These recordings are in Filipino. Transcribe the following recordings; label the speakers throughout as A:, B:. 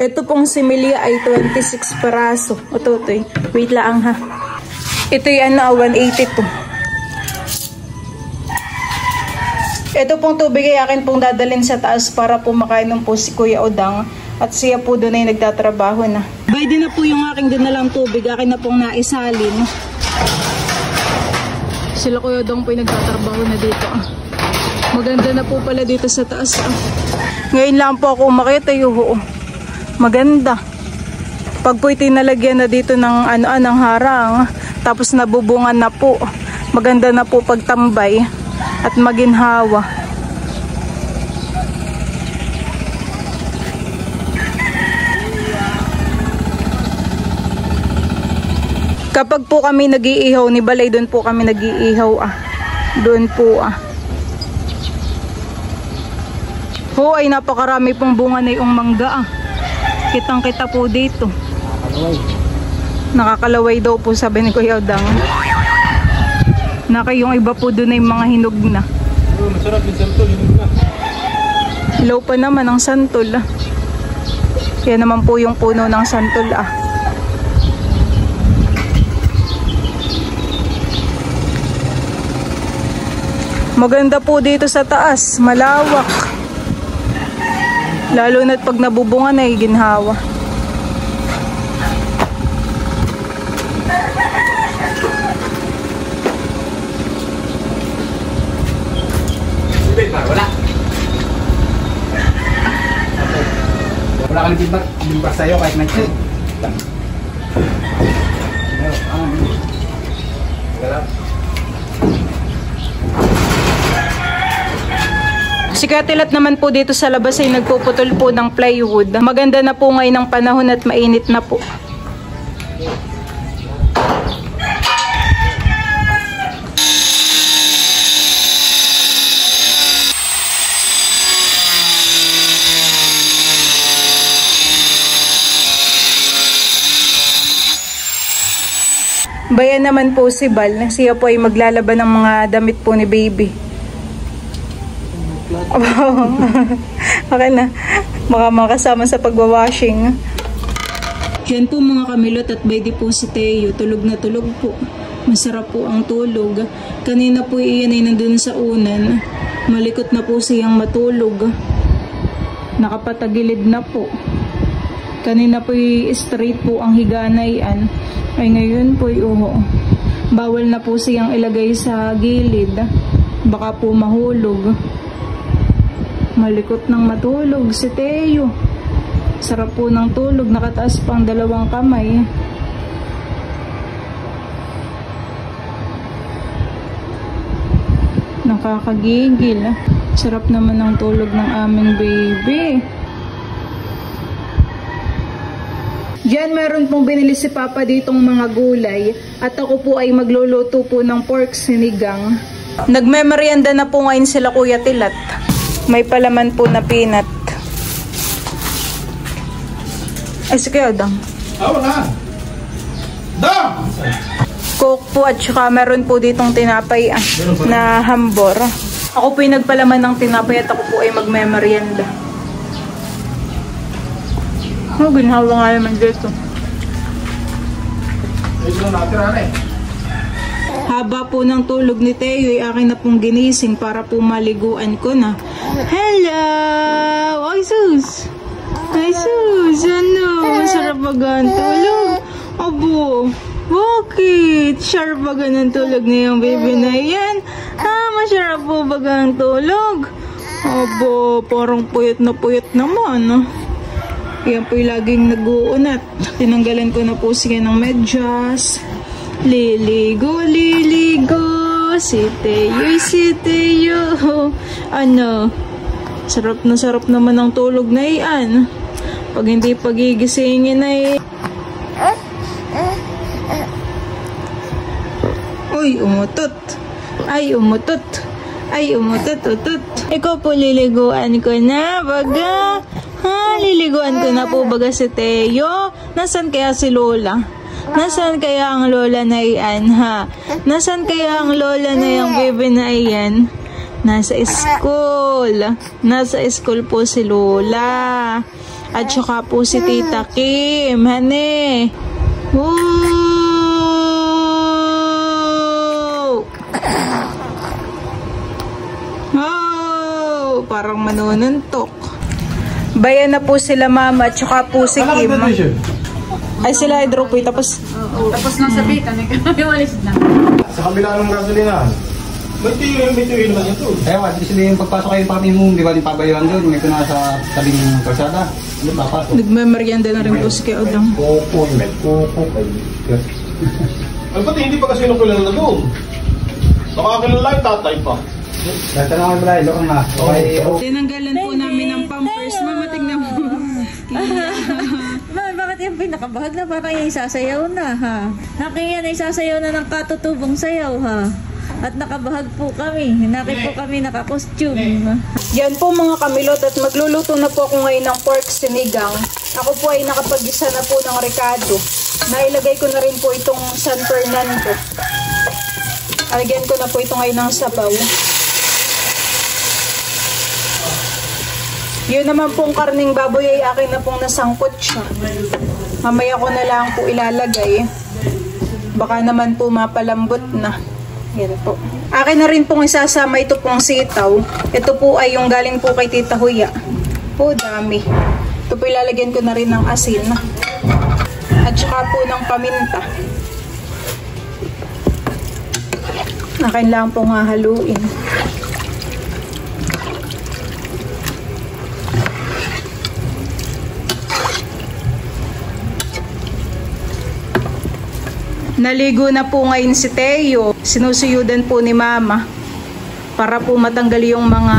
A: Ito pong similya ay 26 peraso. O tutoy, wait lang ha. Ito yung 182. Ito pong tubig ay akin pong dadalhin sa taas para po makainom po si Kuya Odang. At siya po doon ay nagtatrabaho na. Bayad na po yung aking dinalang tubig. Akin na pong naisalin. Sila Kuya Odang po ay nagtatrabaho na dito. Maganda na po pala dito sa taas. Ngayon lang po ako umakyat ay maganda. Pag po itinalagyan na dito ng ng harang, tapos nabubungan na po. Maganda na po pagtambay at maginhawa. Kapag po kami nag-iihaw ni Balay, doon po kami nag-iihaw Doon po ay napakarami pong bunga na yung mangga Kitang kita po dito. Nakakalaway daw po sabi ni Kuya Odang. Yung iba po doon ay mga hinog na.
B: Masarap yung santol, hinog na.
A: Hilaw pa naman ang santol Kaya naman po yung puno ng santol Maganda po dito sa taas, malawak. Lalo na't pag nabubungan ay ginhawa.
B: Wala. Wala kang limbar sa'yo kahit nag-check.
A: Si Katilat naman po dito sa labas ay nagpuputol po ng plywood. Maganda na po ngayon ang panahon at mainit na po. Bayan naman po si Bal. Siya po ay maglalaban ng mga damit po ni baby. Okay na. Baka makasama sa pagwawashing. Yan po mga kamilot at baby po si Teo. Tulog na tulog po. Masarap po ang tulog. Kanina po iyan ay nandun sa unan. Malikot na po siyang matulog. Nakapatagilid na po. Kanina po straight po ang higanayan. Ay ngayon po bawal na po siyang ilagay sa gilid. Baka po mahulog. Malikot ng matulog si Teo. Sarap po ng tulog. Nakataas pang 2 kamay. Nakakagigil. Sarap naman ng tulog ng aming baby. Diyan meron pong binili si Papa ditong mga gulay. At ako po ay magluluto po ng pork sinigang. Nagmemeryenda na po ngayon sila Kuya Tilat. May palaman po na peanut. Ay, sige, Dang.
B: Wala. Dang!
A: Coke po at saka meron po ditong tinapay na hambor. Ako po yung nagpalaman ng tinapay at ako po ay magmemeryenda. Ginhawa nga naman dito.
B: Ito na natira na eh.
A: Haba po ng tulog ni Teo ay akin na pong ginising para po maliguan ko na. Hello! Ay sus! Ay sus! Ano? Sarap baga ang tulog. Abo! Bakit? Sharp baga ng tulog na yung baby na yan? Masarap po baga ang tulog? Abo! Parang puyat naman. Yan po yung laging nag-uunat. Tinanggalan ko na po siya ng medyas. Liligo, si Teo. Ano? Sarap naman ng tulog na iyan. Pag hindi pagigisingin ay... Uy, umutot. Ay, umutot. Utot. Ikaw po liliguan ko na, baga. Liliguan ko na po baga si Teo. Nasaan kaya si Lola? Nasaan kaya ang lola na iyan, ha? Nasaan kaya ang lola na yung baby na iyan? Nasa school. Nasa school po si Lola. At saka po si Tita Kim, hane. Woo! Oh, parang manununtok. Bayan na po sila Mama at saka po si Kim. Ay sila hydropoy tapos
C: Tapos nang sabitan, walis na.
B: Sa kabila ng gasolina. May tuyo naman ito.
D: Kaya at least yung pagpasok kayo pati mo, di ba yung pabayuan doon, may kuna sa tabing kalsada. Ano ba pasok?
A: nagmemeryenda na rin po si Odang.
D: Koko, may koko kayo.
B: Ay, pati hindi pa kasi kilala na doon. Nakakilala yung tatay pa.
D: Tatanungan mo lang, lokang na. Okay.
A: Tinanggalan po namin ng pampers. Mama, tignan mo.
C: Bakit yung pinakabahag na parang yung isasayaw na, ha? Nakiyan na isasayaw na ng katutubong sayaw, ha? At nakabahag po kami. Nakit po kami nakakostume.
A: Yan po mga kamilot at magluluto na po ako ngayon ng pork sinigang. Ako po ay nakapag-isa na po ng Ricardo. Nailagay ko na rin po itong San Fernando. Alagyan ko na po ito ngayon ng sabaw. Yun naman pong karning baboy ay akin na pong nasangkot siya. Mamaya ko na lang po ilalagay. Baka naman po mapalambot na. Yan po. Akin na rin pong isasama ito pong sitaw. Ito po ay yung galing po kay Tita Huya. Po, dami. Ito po ilalagyan ko na rin ng asin. At saka po ng paminta. Akin lang pong hahaluin. Naligo na po ngayon si Teo. Sinusuyudan po ni Mama para po matanggal yung mga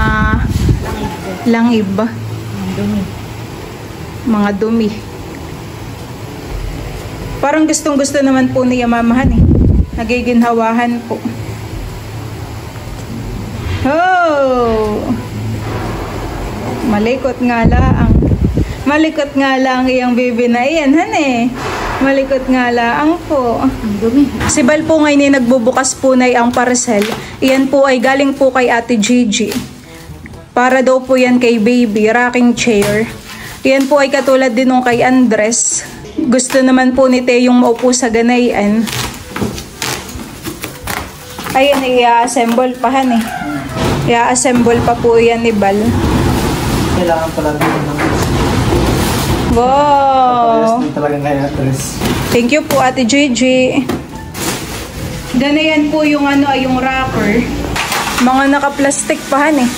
A: langib. Mga dumi. Parang gustong gusto naman po niya Mamahan eh. Nagiginhawahan po. Oh! Malikot nga lang. Malikot nga lang iyang baby na iyan, hane. Malikot nga lang po. Si Bal po ngayon ay nagbubukas po na ang parcel. Iyan po ay galing po kay Ate Gigi. Para daw po yan kay baby, rocking chair. Iyan po ay katulad din nung kay Andres. Gusto naman po ni Teo yung maupo sa ganayan. Ayan, i-assemble pa han eh. I-assemble pa po yan ni Bal.
D: Kailangan pala din ng...
A: Wow!
D: talagang kaya, Tres.
A: Thank you po, Ate Gigi. Ganayan po yung yung wrapper. Mga naka-plastic pahan eh.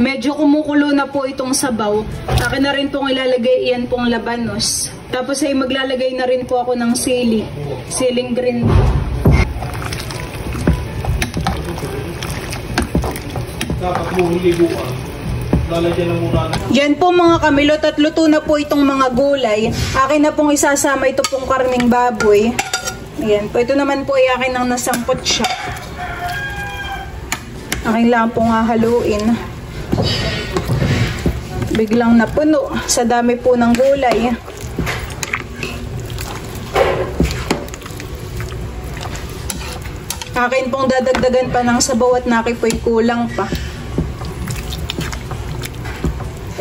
A: Medyo kumukulo na po itong sabaw. Akin na rin pong ilalagay iyan pong labanos. Tapos ay maglalagay na rin po ako ng sili. Siling green.
B: Dapat buhuli buka. Lalagyan na muna.
A: Yan po mga kamilot at luto na po itong mga gulay. Akin na pong isasama ito pong karning baboy. Ayan po. Ito naman po ay akin ang nasampot siya. Akin lang pong hahaluin. Biglang napuno sa dami po ng gulay. Akin pong dadagdagan pa ng sabaw at nakipoy kulang pa.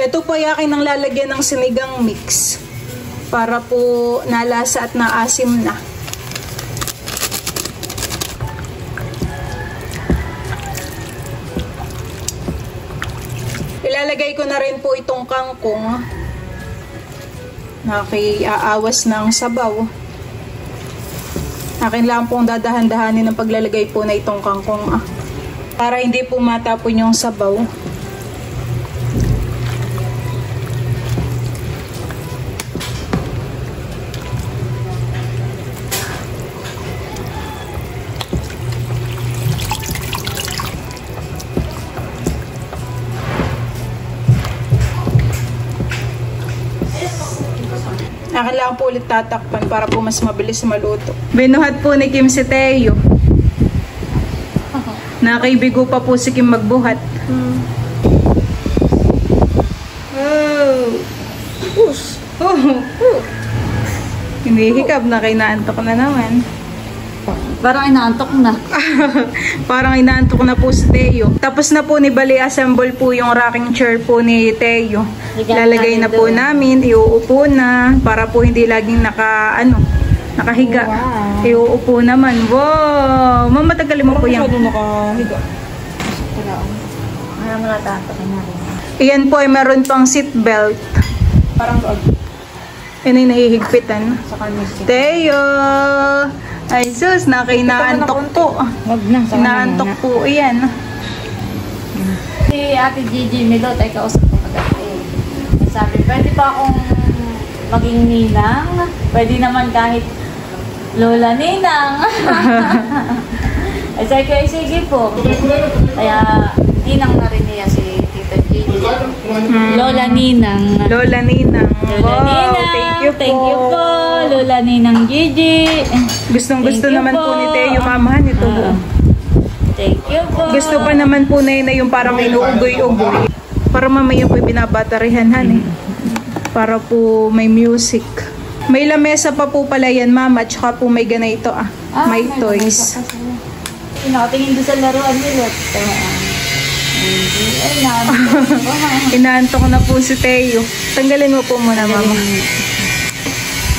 A: Ito po ay akin ang lalagyan ng sinigang mix para po nalasa at naasim na. Ilalagay ko na rin po itong kangkong. Naki-aawas na ang sabaw. Akin lang pong dadahan-dahanin ang paglalagay po na itong kangkong. Para hindi po matapon yung sabaw. Akin lang po ulit tatakpan para po mas mabilis maluto. Binuhat po ni Kim si Teo. Nakaibigo pa po si Kim magbuhat. Hinihikab na, kinaantok na naman.
C: Parang inaantok na.
A: Parang inaantok na po si Teo. Tapos na po ni Bali assemble po yung rocking chair po ni Teo. Lalagay na po namin, iuupo na para po hindi laging nakahiga.
C: Wow.
A: Iuupo naman. Wow! Mamatagal mo po yan.
B: Nakahiga.
C: Kaya mo natatakot na rin.
A: Iyan po ay meron pang seat belt.
B: Parang
A: Yan ay nahihigpitan.
C: Sa kamis.
A: Teo! Ay sus, nakinaantok po.
C: Wag na.
A: Inaantok po iyan.
C: Si Ate Gigi Milot ay kausap ko kagabi. Sabi, pwede pa akong maging ninang? Pwede naman kahit Lola Ninang. Ay sabi ko, sige po. Kaya ninang na rin niya si Tita Gigi. Lola Ninang.
A: Lola Ninang.
C: Lola
A: Wow,
C: Ninang.
A: thank you po.
C: Lola Ninang Gigi.
A: Gustong-gusto
C: Thank you
A: naman po
C: po.
A: ni Teo mamahan ito po.
C: Thank you po.
A: Gusto pa naman po na yun na yung parang inuugoy-ugoy. Para mamaya po binabatarihan eh. Para po may music. May lamesa pa po pala yan mama. Tsaka po may ganito may toys.
C: Nakatingin doon sa laruan nila. Ay,
A: Inaantok na po si Teo. Tanggalin mo po muna mama.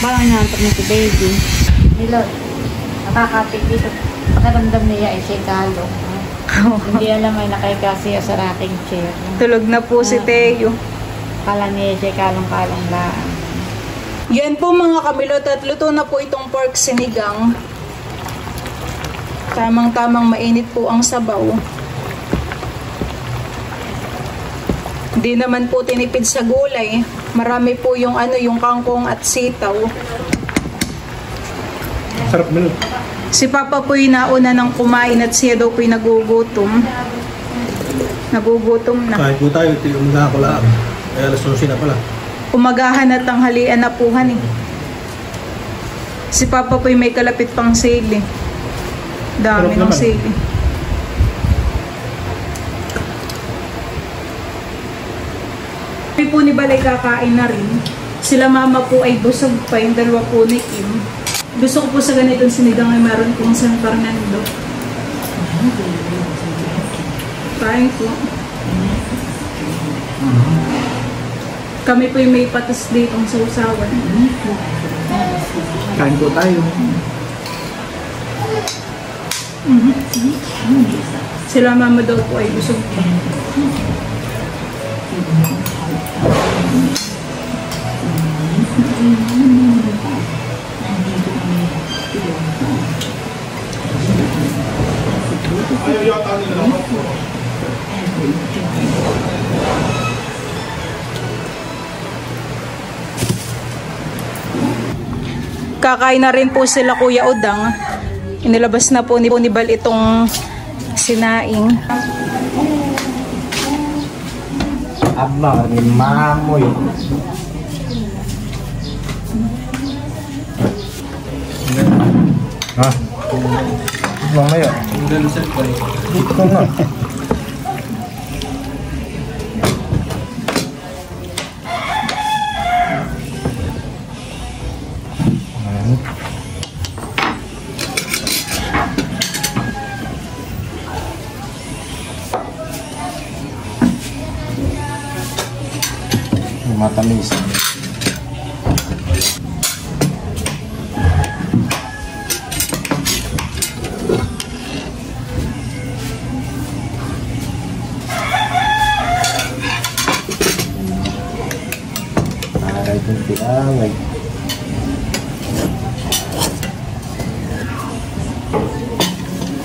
C: Parang inaantok na si baby. Milot, nakakapit dito. Pakaramdam niya ay siya kalo. Hindi alam ay nakaika siya sa rocking chair.
A: Tulog na po si Teo.
C: Kala niya siya kalong-kalong lang.
A: Yan po mga kamilot at luto na po itong pork sinigang. Tamang-tamang mainit po ang sabaw. Hindi naman po tinipid sa gulay. Marami po yung yung kangkong at sitaw.
B: sarap mo.
A: Si Papa po'y nauna ng kumain at siya daw po'y nagugutom. Nagugutom na.
B: Kahit po tayo, umaga ko lang. Kaya alas 12 na pala.
A: Umagahan at tanghalian na puhan eh. Si Papa po'y may kalapit pang sili. Dami ng
B: Sarap naman.
A: sili. Kami po ni Balay kakain na rin. Sila mama po ay busog pa. Yung dalawa po ni Kim. Gusto ko po sa ganitong sinigang ay meron pong San Fernando. Kain po. Kami po yung may patas ditong sausawan.
D: Kain po tayo.
A: Sila mama daw po ay busog pa.
B: Ayaw yata nila naman.
A: Kakain na rin po sila Kuya Udang. Inilabas na po ni Bal itong sinaing.
E: Abang, ni mamoy. Ha? Mamaya. Ito na. Matamis. Aray kong pinangay.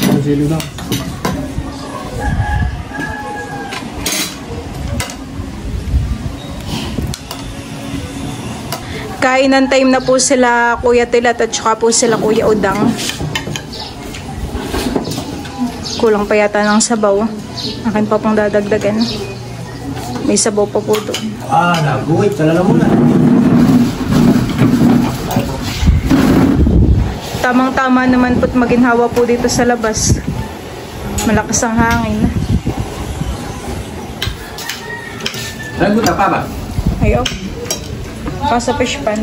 E: Ang silo na.
A: Kainan time na po sila Kuya Tilat at saka po sila Kuya Udang. Kulang pa yata ng sabaw. Akin pa pong dadagdagan. May sabaw pa po doon.
E: Naguwit. Talala mo na.
A: Tamang-tama naman po't maginhawa po dito sa labas. Malakas ang hangin.
E: Naguta pa ba?
A: Ayaw. Pasa fish pan.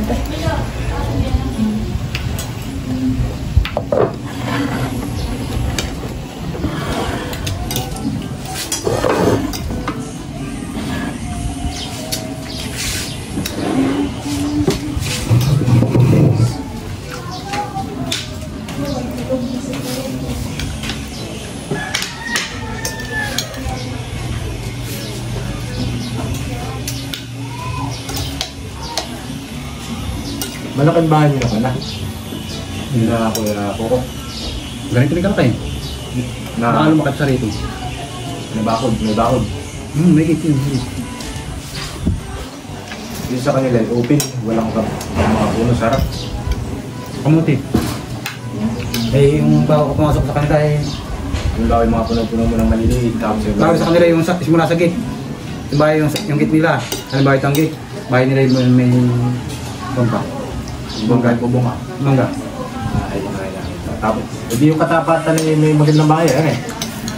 E: Malaking bahay nyo na pala. Hira ako ko.
D: Ganito rin ka kayo. Baka lumakat sa rito.
E: May bakod.
D: May kit yun.
E: Yung sa kanila, open. Walang mga puno, sarap.
D: Kamuti. Yung bago ko pumasok sa kanila
E: Yung bago yung mga puno-puno mo ng maliliit.
D: Tawag sa kanila yung simula sa gate. Diba yung gate nila? Ano ba itong gate? Bahay nila yung may pompa.
E: Bungga.
D: Mangga.
E: Ay, tapos, hindi yung katapatan may magandang bahay.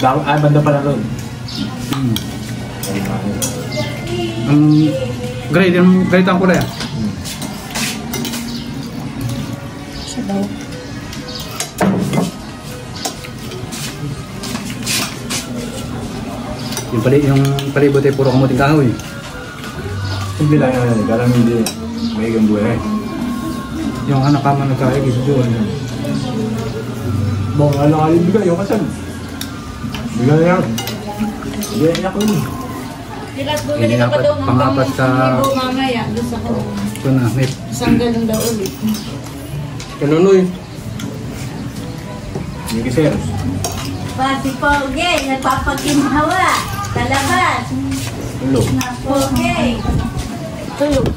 E: Banda pala ron.
D: Grade ang kulay.
A: Sabaw.
D: Yung palibot ay puro kamuting kahoy.
E: Simple lang yan. Karang hindi may gambuhay.
D: Yung anak kama nagkaigis doon.
E: Bong, ano bigay yung kasal? Bigay na yan. Bigay na ako yun.
C: Tilat, bumili ka pa daw ng
D: Pangapat sa...
C: mamaya. Doon sa ko.
D: Ito na, may...
C: Isang galong daw ulit.
E: Kanunoy. Yung kiseros.
F: Pati Poge, nagpapaginhawa. Talabas.
E: Tulog.
F: Poge.
C: Tulog.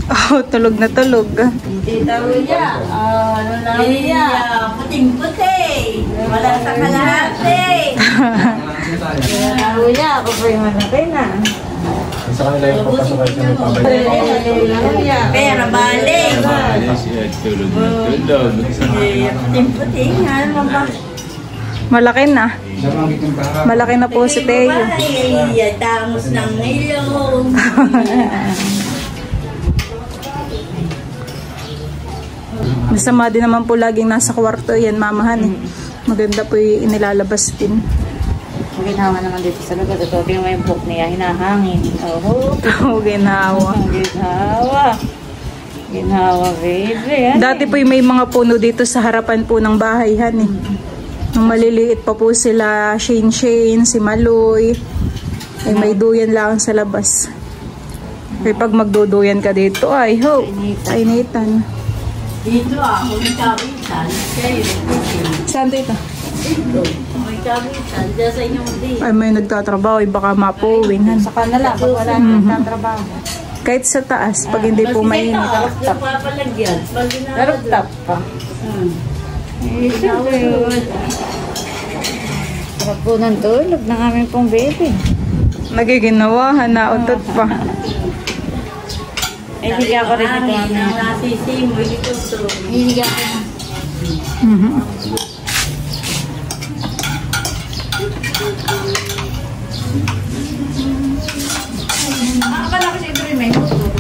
A: Oh, tulog na tulog.
F: Hindi daw niya. Ano lang niya? Puting-puti. Wala sa kalahati.
C: Ako niya, ako pa yung malaki na.
E: Sa kanila yung papasok sa may pabalik.
F: Pera balik. Puting-puti. Ano ba?
A: Malaki na. Malaki na po si Teo.
F: Ay, damos ng ilong.
A: Masama din naman po laging nasa kwarto yan, mamahan eh. Maganda po yung inilalabas din.
C: Ginawa naman dito sa lugar. Ito, tingnan mo yung book niya, hinahangin.
A: Ginawa.
C: Ginawa, baby.
A: Dati po may mga puno dito sa harapan po ng bahay, han eh. Nung maliliit pa po sila, Shane, si Maloy. Ay may duyan lang sa labas. Kaya pag magduduyan ka dito, ay ho, kainitan.
F: Dito ako may kawisan. Kayo,
A: Saan dito?
F: dito. May kawisan. Diyan sa inyong di.
A: Ay, may nagtatrabaho, ay baka mapuwin.
C: Sa kanila, pag wala nang trabaho.
A: Kahit sa taas, pag hindi po mainit.
F: Yung papalagyan. Pag
C: Pero tap pa. Sarap po ng tulog ng aming pong baby.
A: Nagiginawahan na utot pa.
C: Eh, hindi ako rin ito.
F: Nasisimoy ito.
C: Hindi ako. Akala ko si Idri may motor.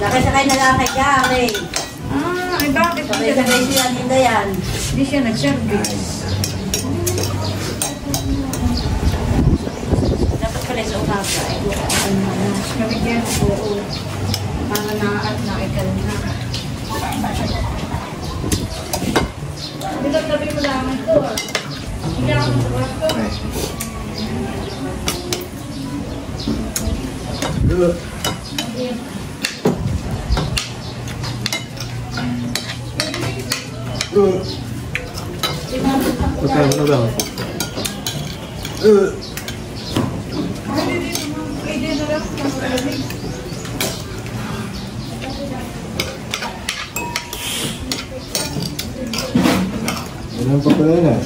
F: Lakay-sakay na lang kay Gary.
C: Ay bakit?
F: Sakay-sakay siya ninda yan.
C: Hindi siya nag-service. Dapat pala sa umaga. Nabigyan ko. Para na at nakikal na. Tabi mo lang ito. Hindi ako nagpapasto.
D: Pagkain mo na lang.
E: Ilan pa pala yun eh?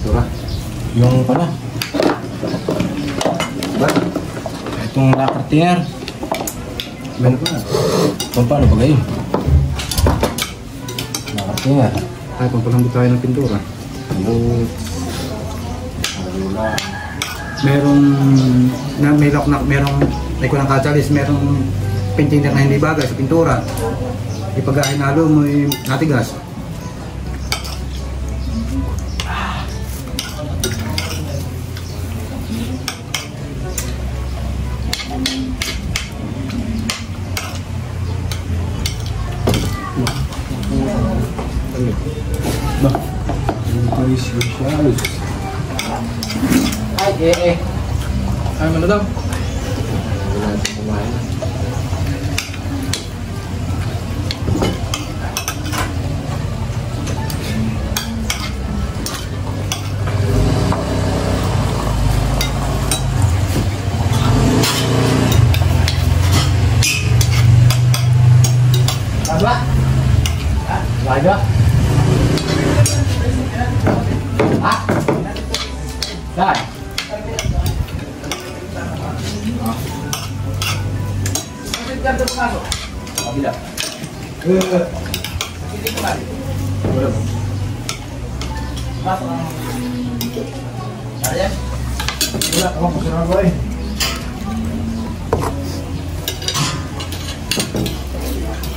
E: Tura. Yung pala. Ba? Itong lakartier. Meron pa. Itong paano ba kayo? Lakartier.
D: Ay, pampalambot tayo ng pintura. Merong may lock-knock, merong may kulang katalis, merong painting na hindi bagay sa pintura. Ipag-ahin halo mo yung natigas.
E: Ba? Ay, special. Ay,
D: Ay, ano daw?
E: wala sa kumain. Apa? Laga? Ah? Dai. Bila.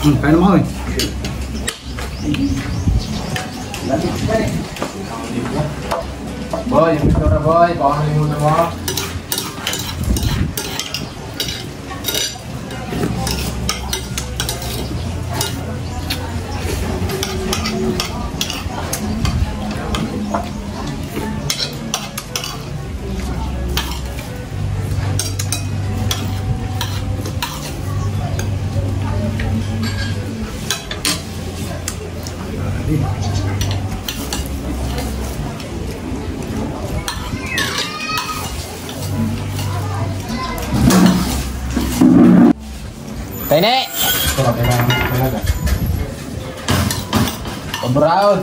D: Kaya naman ko eh.
E: Boy, yung pintura boy, baka nalimutan mo. Tene! Ito, kailangan talaga. Pabrown!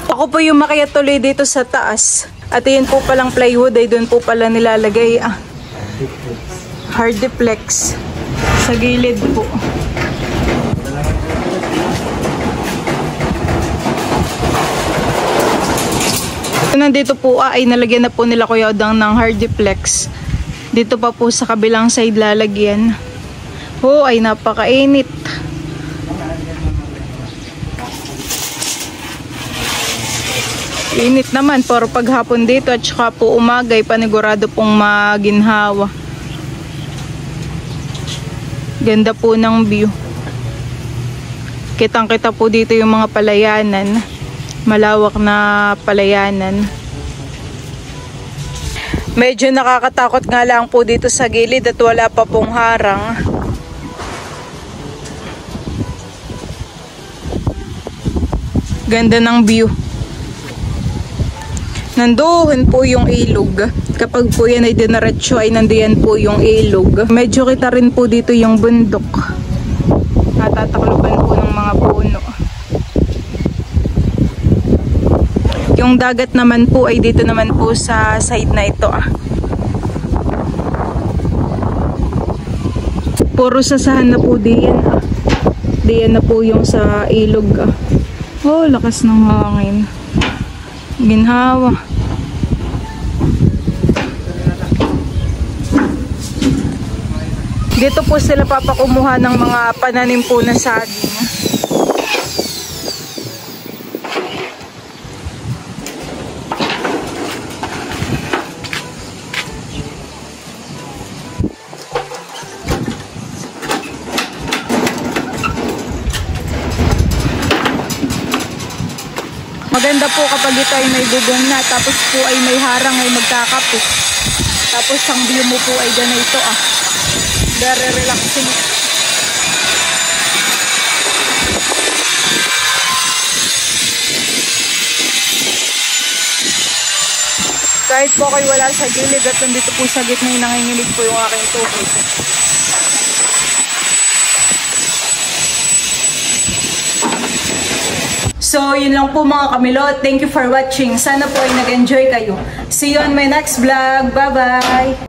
A: Ako po yung makiat tuloy dito sa taas. At yun po palang plywood ay doon po pala nilalagay. Hardiplex. Sa gilid po. Nandito po ay nalagyan na po nila Kuya Odang ng hardiplex. Dito pa po sa kabilang side lalagyan. Ay napakainit. Init naman pero paghapon dito at saka po umagay panigurado pong maginhawa. Ganda po ng view. Kitang-kita po dito yung mga palayanan. Malawak na palayanan. Medyo nakakatakot nga lang po dito sa gilid at wala pa pong harang. Ganda ng view. Nandoon po yung ilog. Kapag po yan ay dinaretso ay nandiyan po yung ilog. Medyo kita rin po dito yung bundok. Natatakloban po ng mga puno. Yung dagat naman po ay dito naman po sa side na ito Puro sasahan na po diyan Diyan na po yung sa ilog Oh, lakas ng hangin. Ginhawa. Dito po sila papakumuha ng mga pananim po na saging. Maganda po kapag ito ay may bubong na, tapos po ay may harang ay magkakape. Tapos ang view mo po ay ganito Very relaxing. Kahit po kayo wala sa gilid at nandito po sa gitna yung nanginginig po yung aking tubig. So, yun lang po mga kamilot. Thank you for watching. Sana po ay nag-enjoy kayo. See you on my next vlog. Bye-bye!